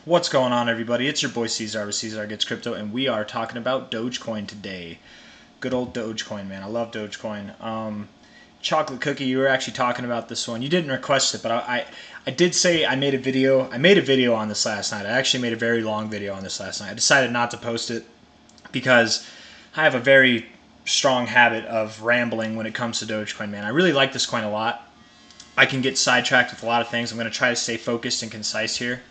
What's going on, everybody? It's your boy C-Zar with C-Zar Gets Crypto, and we are talking about Dogecoin today. Good old Dogecoin, man. I love Dogecoin. Chocolate Cookie, you were actually talking about this one. You didn't request it, but I did say I made a video. I made a video on this last night. I actually made a very long video on this last night. I decided not to post it because I have a very strong habit of rambling when it comes to Dogecoin, man. I really like this coin a lot. I can get sidetracked with a lot of things. I'm going to try to stay focused and concise here.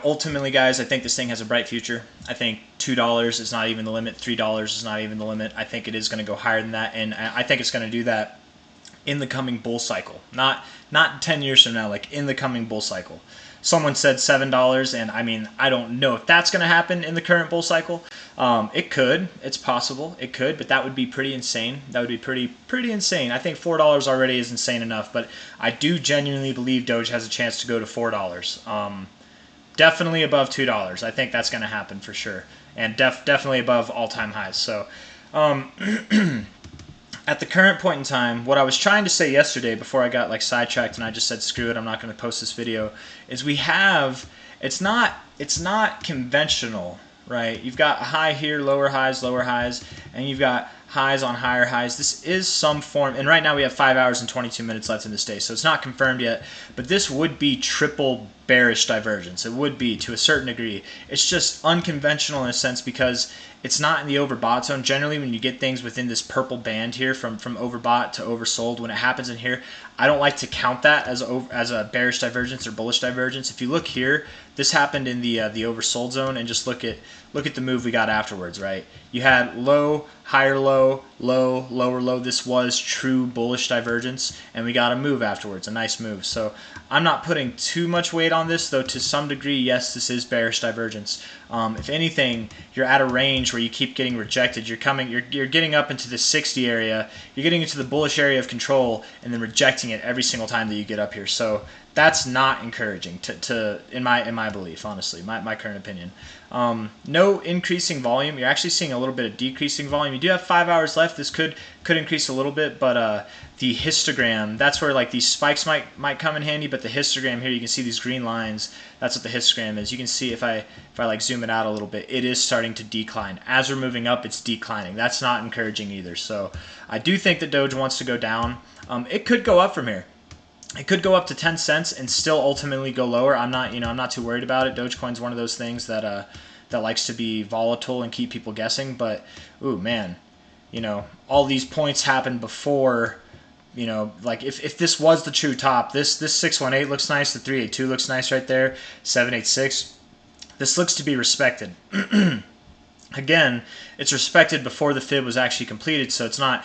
Ultimately, guys, I think this thing has a bright future. I think $2 is not even the limit. $3 is not even the limit. I think it is going to go higher than that, and I think it's going to do that in the coming bull cycle. Not 10 years from now, like in the coming bull cycle. Someone said $7, and I mean, I don't know if that's going to happen in the current bull cycle. It could. It's possible. It could, but that would be pretty insane. That would be pretty insane. I think $4 already is insane enough, but I do genuinely believe Doge has a chance to go to $4. Definitely above $2. I think that's going to happen for sure, and definitely above all-time highs. So, at the current point in time, what I was trying to say yesterday before I got sidetracked and I just said screw it, I'm not going to post this video, is we have it's not conventional, right? You've got a high here, lower highs, and you've got highs on higher highs. This is some form, and right now we have 5 hours and 22 minutes left in this day, so it's not confirmed yet, but this would be triple bearish divergence. It would be, to a certain degree. It's just unconventional in a sense because it's not in the overbought zone. Generally, when you get things within this purple band here from overbought to oversold, when it happens in here, I don't like to count that as a bearish divergence or bullish divergence. If you look here, this happened in the oversold zone, and just look at the move we got afterwards, right? You had low, higher low, low, lower low. This was true bullish divergence, and we got a move afterwards, a nice move. So I'm not putting too much weight on this, though to some degree, yes, this is bearish divergence. If anything, you're at a range where you keep getting rejected. You're getting up into the 60 area, you're getting into the bullish area of control, and then rejecting it every single time that you get up here. So that's not encouraging in my belief, honestly, my current opinion. No increasing volume. You're actually seeing a little bit of decreasing volume. You do have 5 hours left. This could increase a little bit, but the histogram, that's where these spikes might come in handy. But the histogram here, you can see these green lines. That's what the histogram is. You can see if I zoom it out a little bit, it is starting to decline. As we're moving up, it's declining. That's not encouraging either. So I do think that Doge wants to go down. It could go up from here. It could go up to 10 cents and still ultimately go lower. I'm not too worried about it. Dogecoin's one of those things that likes to be volatile and keep people guessing. But ooh, man, all these points happened before. If this was the true top, this 618 looks nice. The 382 looks nice right there. 786. This looks to be respected. Again, it's respected before the fib was actually completed, so it's not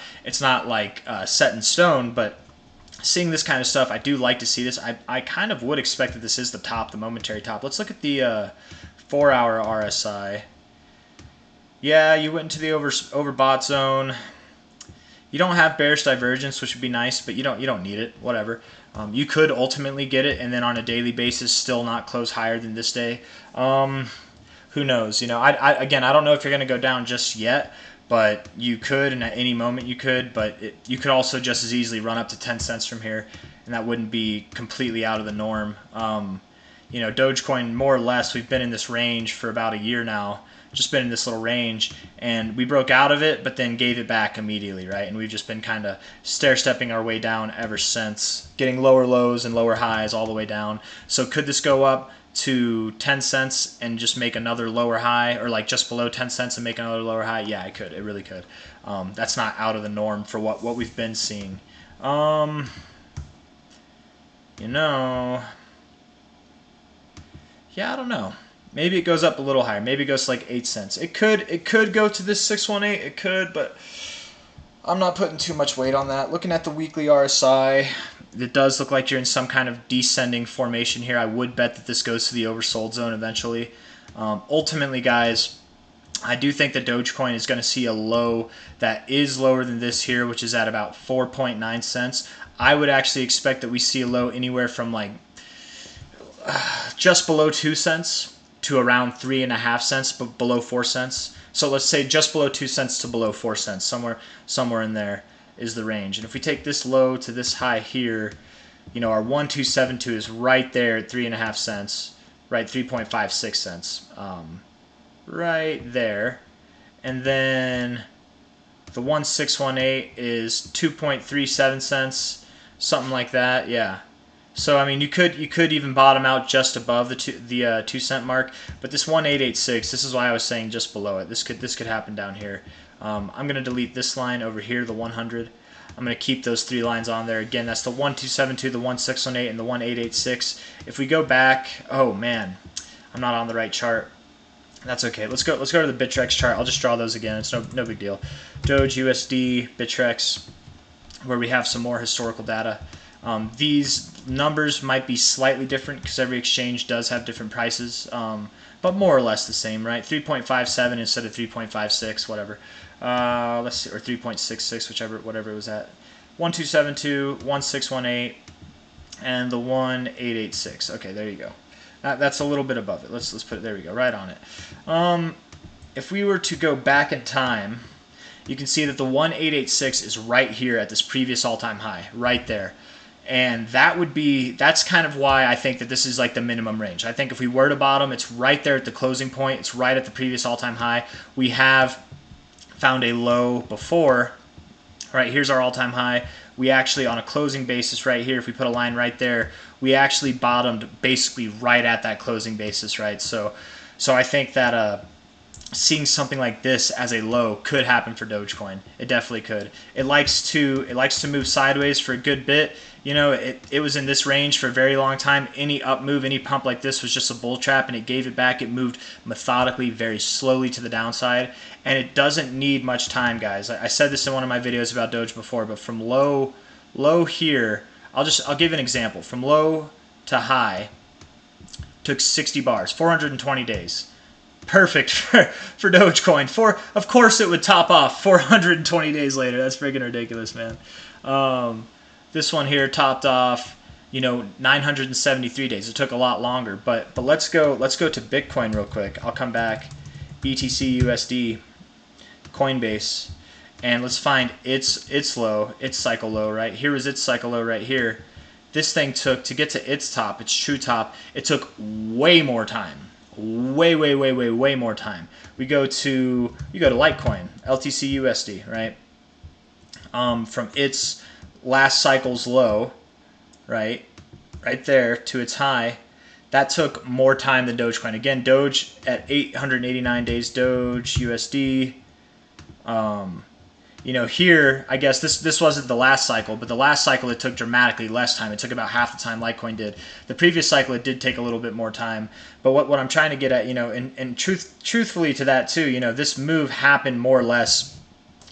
set in stone, but seeing this kind of stuff, I do like to see this. I kind of would expect that this is the top, the momentary top. Let's look at the 4-hour RSI. Yeah, you went into the overbought zone. You don't have bearish divergence, which would be nice, but you don't need it. Whatever. You could ultimately get it, and then on a daily basis, still not close higher than this day. Who knows? Again, I don't know if you're going to go down just yet. But you could, and at any moment you could, but you could also just as easily run up to 10 cents from here, and that wouldn't be completely out of the norm. Dogecoin, more or less, we've been in this range for about a year now, just been in this little range, and we broke out of it, but then gave it back immediately, right? And we've just been kind of stair-stepping our way down ever since, getting lower lows and lower highs all the way down. So could this go up to 10 cents and just make another lower high, or just below 10 cents and make another lower high? Yeah, it could. It really could. That's not out of the norm for what we've been seeing. Yeah, I don't know. Maybe it goes up a little higher. Maybe it goes to 8 cents. It could go to this 618. It could, but I'm not putting too much weight on that. Looking at the weekly RSI, it does look like you're in some kind of descending formation here. I would bet that this goes to the oversold zone eventually. Ultimately, guys, I do think that Dogecoin is going to see a low that is lower than this here, which is at about 4.9 cents. I would actually expect that we see a low anywhere from just below 2 cents to around 3.5 cents, but below 4 cents. So let's say just below 2 cents to below 4 cents, somewhere in there is the range. And if we take this low to this high here, You know, our 1272 is right there at 3.5 cents, right, 3.56 cents, right there. And then the 1618 is 2.37 cents, something like that. Yeah. So I mean, you could even bottom out just above the 2 cent mark, but this 1886, this is why I was saying just below it. This could happen down here. I'm gonna delete this line over here, the 100. I'm gonna keep those 3 lines on there. Again, that's the 1272, the 1618, and the 1886. If we go back, oh man, I'm not on the right chart. That's okay. Let's go to the Bittrex chart. I'll just draw those again. It's no big deal. Doge, USD, Bittrex, where we have some more historical data. These numbers might be slightly different because every exchange does have different prices, but more or less the same, right? 3.57 instead of 3.56, whatever. Let's see, or 3.66, whatever it was at. 1272, 1618, and the 1886. Okay, there you go. That's a little bit above it. Let's put it, there we go, right on it. If we were to go back in time, you can see that the 1886 is right here at this previous all-time high, right there. And that's kind of why I think that this is like the minimum range. I think if we were to bottom, it's right there at the closing point. It's right at the previous all-time high. We have found a low before. Right, here's our all-time high. We actually, on a closing basis right here, if we put a line right there, we actually bottomed basically right at that closing basis, right? So I think that seeing something like this as a low could happen for Dogecoin. It definitely could. It likes to move sideways for a good bit. You know, it was in this range for a very long time. Any up move, any pump like this was just a bull trap, and it gave it back. It moved methodically, very slowly to the downside, and it doesn't need much time, guys. I said this in one of my videos about Doge before, but from low here, I'll give an example. From low to high took 60 bars, 420 days. Perfect for Dogecoin. Of course it would top off 420 days later. That's freaking ridiculous, man. This one here topped off, 973 days. It took a lot longer, but let's go to Bitcoin real quick. I'll come back. BTC USD, Coinbase, and let's find its low, its cycle low. Right here is its cycle low right here. This thing took, to get to its top, its true top, it took way more time. Way more time. You go to Litecoin, LTC USD, right? From its last cycle's low, right there to its high, that took more time than Dogecoin. Again, Doge at 889 days, Doge USD. Here, I guess this wasn't the last cycle, but the last cycle it took dramatically less time. It took about half the time Litecoin did. The previous cycle it did take a little bit more time. But what I'm trying to get at, and truthfully to that too, this move happened more or less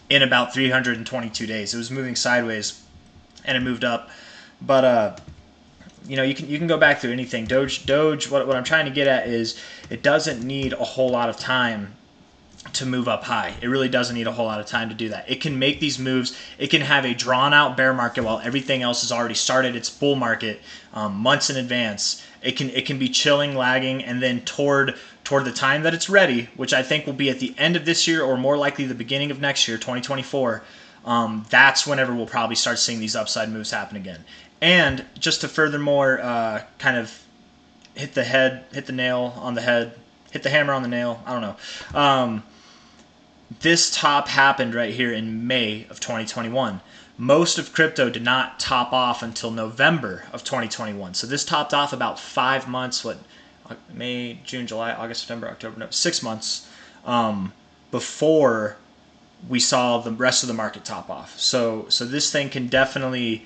in about 322 days. It was moving sideways, and it moved up. But you can go back through anything. Doge. What I'm trying to get at is it doesn't need a whole lot of time to move up high. It really doesn't need a whole lot of time to do that. It can make these moves. It can have a drawn out bear market while everything else has already started its bull market months in advance. It can be chilling, lagging, and then toward the time that it's ready, which I think will be at the end of this year or more likely the beginning of next year, 2024. That's whenever we'll probably start seeing these upside moves happen again. And just to furthermore kind of hit the nail on the head, hit the hammer on the nail. I don't know. This top happened right here in May of 2021. Most of crypto did not top off until November of 2021. So this topped off about 5 months, May, June, July, August, September, October, no, 6 months before we saw the rest of the market top off. So this thing can definitely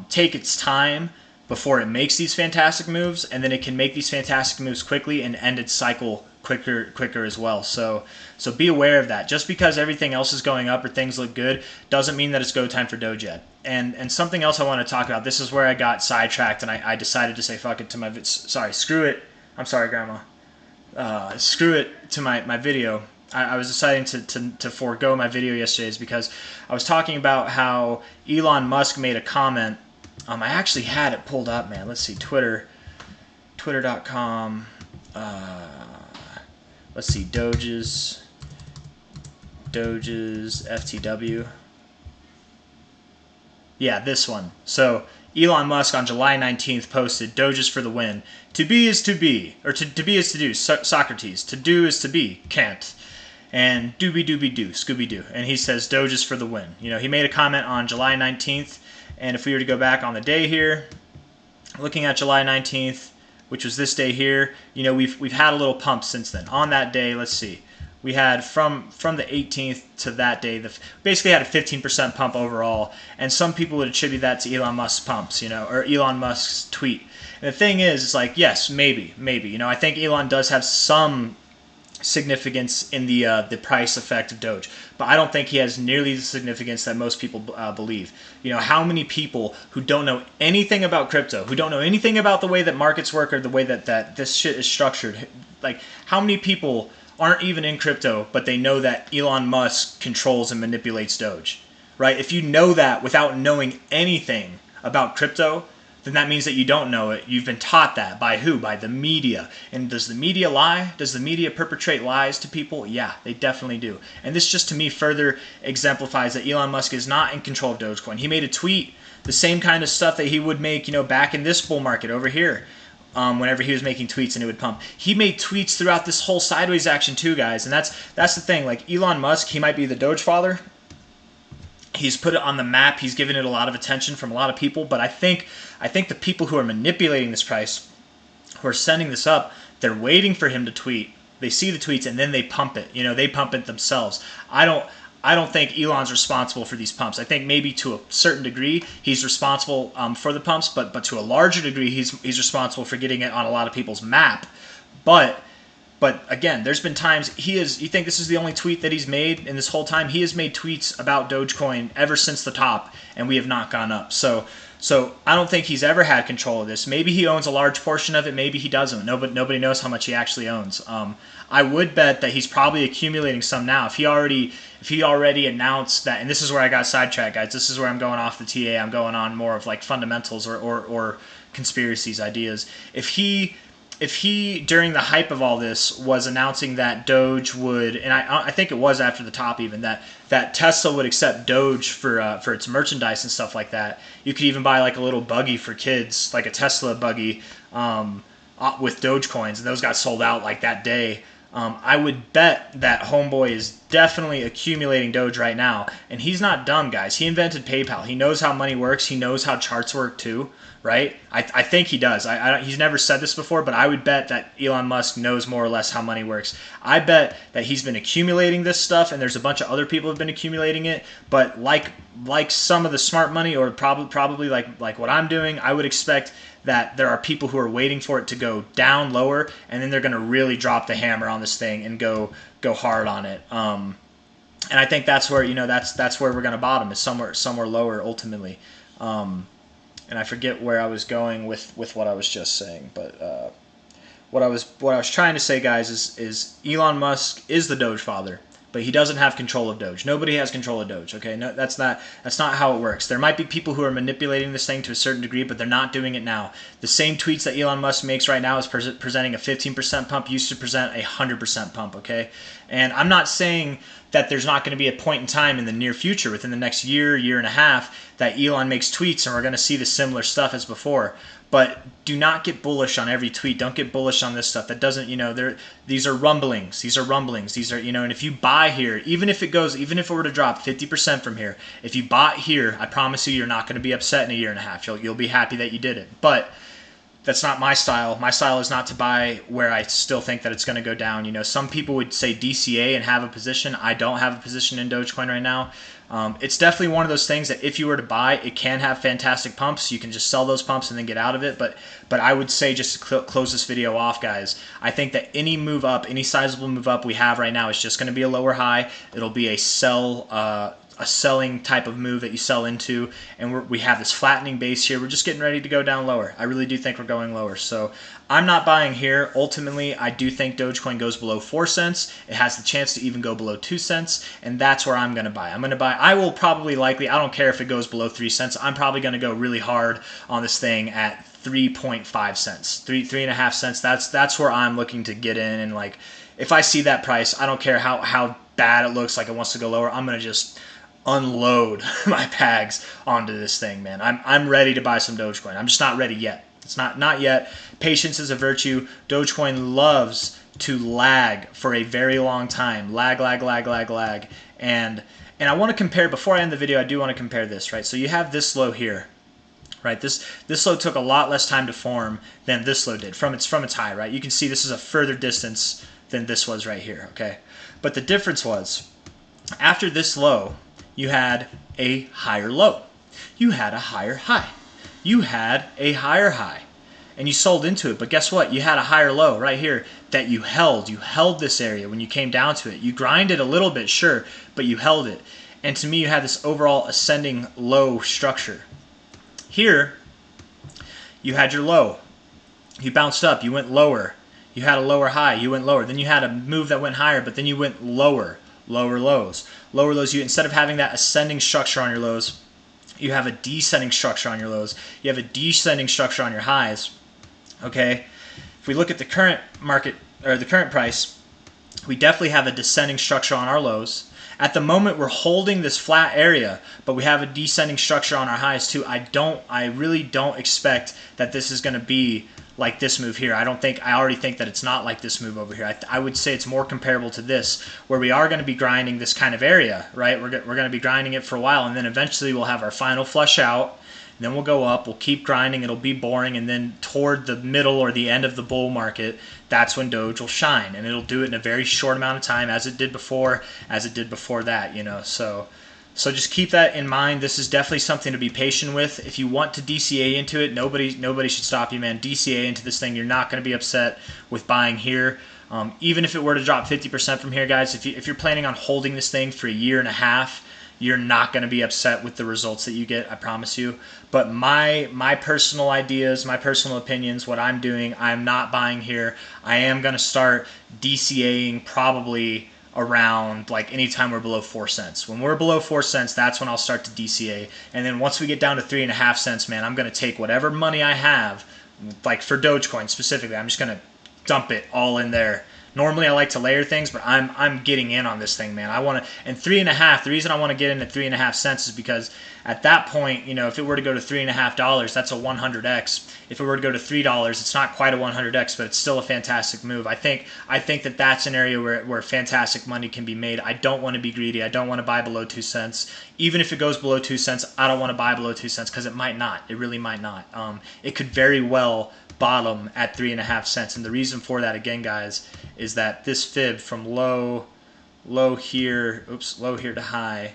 take its time before it makes these fantastic moves, and then it can make these fantastic moves quickly and end its cycle quicker as well. So be aware of that. Just because everything else is going up or things look good doesn't mean that it's go time for Doge yet. And something else I want to talk about. This is where I got sidetracked and I decided to say fuck it to my screw it. I'm sorry, Grandma. Screw it to my video. I was deciding to forego my video yesterday because I was talking about how Elon Musk made a comment. I actually had it pulled up, man. Let's see, twitter.com. Let's see, Doge's FTW. Yeah, this one. So Elon Musk on July 19th posted, Doge is for the win. To be is to be, or to be is to do, Socrates. To do is to be, Kant. And doobie doobie doo, Scooby Doo. And he says Doge is for the win. You know, he made a comment on July 19th, and if we were to go back on the day here, looking at July 19th, which was this day here, you know, we've had a little pump since then. On that day, let's see, we had from the 18th to that day, basically had a 15% pump overall, and some people would attribute that to Elon Musk's pumps, you know, or Elon Musk's tweet. And the thing is, it's like, yes, maybe, you know, I think Elon does have some significance in the price effect of Doge, but I don't think he has nearly the significance that most people believe. You know, how many people who don't know anything about crypto, who don't know anything about the way that markets work or the way that this shit is structured, like how many people aren't even in crypto, but they know that Elon Musk controls and manipulates Doge, right? If you know that without knowing anything about crypto, then that means that you don't know it. You've been taught that. By who? By the media. And does the media lie? Does the media perpetrate lies to people? Yeah, they definitely do. And this just to me further exemplifies that Elon Musk is not in control of Dogecoin. He made a tweet, the same kind of stuff that he would make, you know, back in this bull market over here. Whenever he was making tweets and it would pump. He made tweets throughout this whole sideways action too, guys. And that's the thing. Like Elon Musk, he might be the Doge father. He's put it on the map. He's given it a lot of attention from a lot of people. But I think the people who are manipulating this price, who are sending this up, they're waiting for him to tweet. They see the tweets and then they pump it. You know, they pump it themselves. I don't think Elon's responsible for these pumps. I think maybe to a certain degree he's responsible for the pumps, but to a larger degree he's responsible for getting it on a lot of people's map. But again, there's been times you think this is the only tweet that he's made in this whole time? He has made tweets about Dogecoin ever since the top, and we have not gone up. So I don't think he's ever had control of this. Maybe he owns a large portion of it. Maybe he doesn't. Nobody knows how much he actually owns. I would bet that he's probably accumulating some now. If he already announced that, and this is where I got sidetracked, guys. This is where I'm going off the TA. I'm going on more of like fundamentals or conspiracies, ideas. If he during the hype of all this was announcing that Doge would, and I think it was after the top even, that Tesla would accept Doge for its merchandise and stuff like that. You could even buy like a little buggy for kids, like a Tesla buggy with Dogecoins, and those got sold out like that day. I would bet that homeboy is definitely accumulating Doge right now, and he's not dumb, guys. He invented PayPal. He knows how money works. He knows how charts work too, right? I think he does. He's never said this before, but I would bet that Elon Musk knows more or less how money works. I bet that he's been accumulating this stuff, and there's a bunch of other people who have been accumulating it. But like some of the smart money, or probably like what I'm doing, I would expect that there are people who are waiting for it to go down lower, and then they're going to really drop the hammer on this thing and go hard on it. And I think that's where, you know, that's where we're going to bottom, is somewhere lower ultimately. And I forget where I was going with what I was just saying, but what I was trying to say, guys, is Elon Musk is the Doge father, but he doesn't have control of Doge. Nobody has control of Doge. Okay, no, that's not how it works. There might be people who are manipulating this thing to a certain degree, but they're not doing it now. The same tweets that Elon Musk makes right now is presenting a 15% pump used to present a 100% pump. Okay, and I'm not saying that there's not going to be a point in time in the near future, within the next year and a half, that Elon makes tweets and we're going to see the similar stuff as before. But do not get bullish on every tweet. Don't get bullish on this stuff. That doesn't, you know, these are rumblings. These are, you know, and if you buy here, even if it were to drop 50% from here, if you bought here, I promise you're not going to be upset in a year and a half. You'll be happy that you did it. But that's not my style. My style is not to buy where I still think that it's going to go down. You know, some people would say DCA and have a position. I don't have a position in Dogecoin right now. It's definitely one of those things that if you were to buy, it can have fantastic pumps. You can just sell those pumps and then get out of it. But I would say, just to close this video off, guys, I think that any move up, any sizable move up we have right now is just going to be a lower high. It'll be a selling type of move that you sell into, and we have this flattening base here. We're just getting ready to go down lower. I really do think we're going lower. So I'm not buying here. Ultimately, I do think Dogecoin goes below 4 cents. It has the chance to even go below 2 cents, and that's where I'm going to buy. I will probably likely, I don't care if it goes below 3 cents. I'm probably going to go really hard on this thing at 3.5 cents, 3.5 cents. That's where I'm looking to get in. And like, if I see that price, I don't care how bad it looks like it wants to go lower. I'm going to just unload my bags onto this thing, man. I'm ready to buy some Dogecoin. I'm just not ready yet. It's not yet. Patience is a virtue. Dogecoin loves to lag for a very long time. Lag. And I want to compare, before I end the video, I do want to compare this, right? So you have this low here, right? This low took a lot less time to form than this low did from its high, right? You can see this is a further distance than this was right here, okay? But the difference was, after this low, you had a higher low. You had a higher high. You had a higher high. And you sold into it, but guess what? You had a higher low right here that you held. You held this area when you came down to it. You grinded a little bit, sure, but you held it. And to me, you had this overall ascending low structure. Here, you had your low. You bounced up. You went lower. You had a lower high. You went lower. Then you had a move that went higher, but then you went lower. Lower lows. Lower lows. You, instead of having that ascending structure on your lows, you have a descending structure on your lows. You have a descending structure on your highs. Okay? If we look at the current market, or the current price, we definitely have a descending structure on our lows. At the moment, we're holding this flat area, but we have a descending structure on our highs too. I really don't expect that this is going to be like this move here. I already think that it's not like this move over here. I would say it's more comparable to this, where we are going to be grinding this kind of area, right? We're going to be grinding it for a while, and then eventually we'll have our final flush out. Then we'll go up, we'll keep grinding, it'll be boring, and then toward the middle or the end of the bull market, that's when Doge will shine, and it'll do it in a very short amount of time, as it did before that, you know. So just keep that in mind. This is definitely something to be patient with. If you want to DCA into it, nobody should stop you, man. DCA into this thing. You're not going to be upset with buying here. Even if it were to drop 50% from here, guys, if you're planning on holding this thing for a year and a half, you're not going to be upset with the results that you get, I promise you. But my personal ideas, my personal opinions, what I'm doing, I'm not buying here. I am going to start DCAing probably around like anytime we're below 4 cents. When we're below 4 cents, that's when I'll start to DCA. And then once we get down to 3.5 cents, man, I'm going to take whatever money I have, like for Dogecoin specifically, I'm just going to dump it all in there. Normally I like to layer things, but I'm getting in on this thing, man. I want to, and 3.5. The reason I want to get in at 3.5 cents is because at that point, you know, if it were to go to $3.5, that's a 100x. If it were to go to $3, it's not quite a 100x, but it's still a fantastic move. I think that that's an area where fantastic money can be made. I don't want to be greedy. I don't want to buy below 2 cents. Even if it goes below 2 cents, I don't want to buy below 2 cents because it might not. It really might not. It could very well bottom at 3.5 cents, and the reason for that, again, guys, is that this fib from low here to high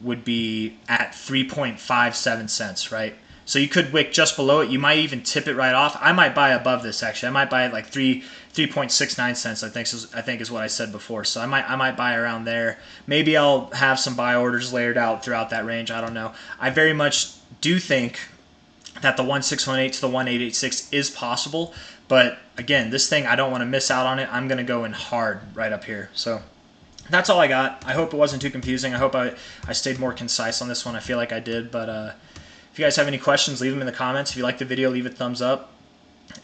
would be at 3.57 cents, right? So you could wick just below it. You might even tip it right off. I might buy above this, actually. I might buy it like 3.69 cents, I think is what I said before. So I might buy around there. Maybe I'll have some buy orders layered out throughout that range. I don't know. I very much do think that the 1618 to the 1886 is possible, but again, this thing, I don't want to miss out on it. I'm going to go in hard right up here. So that's all I got. I hope it wasn't too confusing. I hope I stayed more concise on this one. I feel like I did, but if you guys have any questions, leave them in the comments. If you like the video, leave a thumbs up.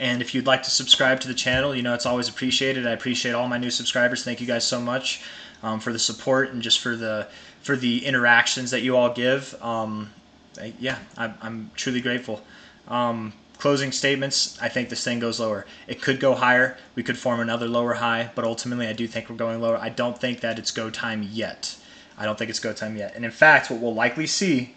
And if you'd like to subscribe to the channel, you know, it's always appreciated. I appreciate all my new subscribers. Thank you guys so much for the support and just for the interactions that you all give. Yeah, I'm truly grateful. Closing statements, I think this thing goes lower. It could go higher. We could form another lower high, but ultimately I do think we're going lower. I don't think that it's go time yet. I don't think it's go time yet. And in fact, what we'll likely see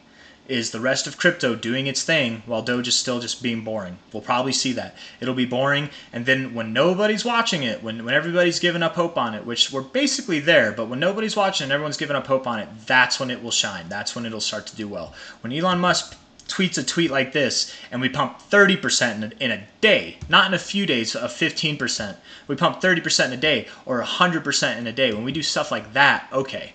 is the rest of crypto doing its thing while Doge is still just being boring. We'll probably see that. It'll be boring, and then when nobody's watching it, when everybody's giving up hope on it, which we're basically there, but when nobody's watching and everyone's giving up hope on it, that's when it will shine. That's when it'll start to do well. When Elon Musk tweets a tweet like this and we pump 30% in a day, not in a few days of 15%, we pump 30% in a day or 100% in a day. When we do stuff like that, okay,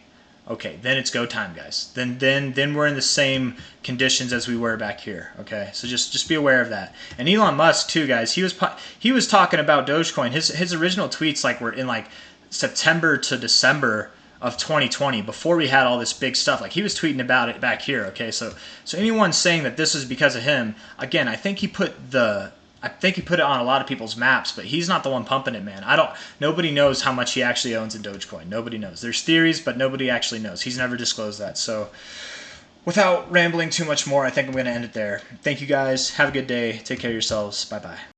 then it's go time, guys. Then we're in the same conditions as we were back here. Okay, so just be aware of that. And Elon Musk too, guys. He was talking about Dogecoin. His original tweets like were in like September to December of 2020, before we had all this big stuff. Like he was tweeting about it back here. Okay, so anyone saying that this is because of him, again, I think he put the I think he put it on a lot of people's maps, but he's not the one pumping it, man. Nobody knows how much he actually owns in Dogecoin. Nobody knows. There's theories, but nobody actually knows. He's never disclosed that. So without rambling too much more, I think I'm going to end it there. Thank you guys. Have a good day. Take care of yourselves. Bye-bye.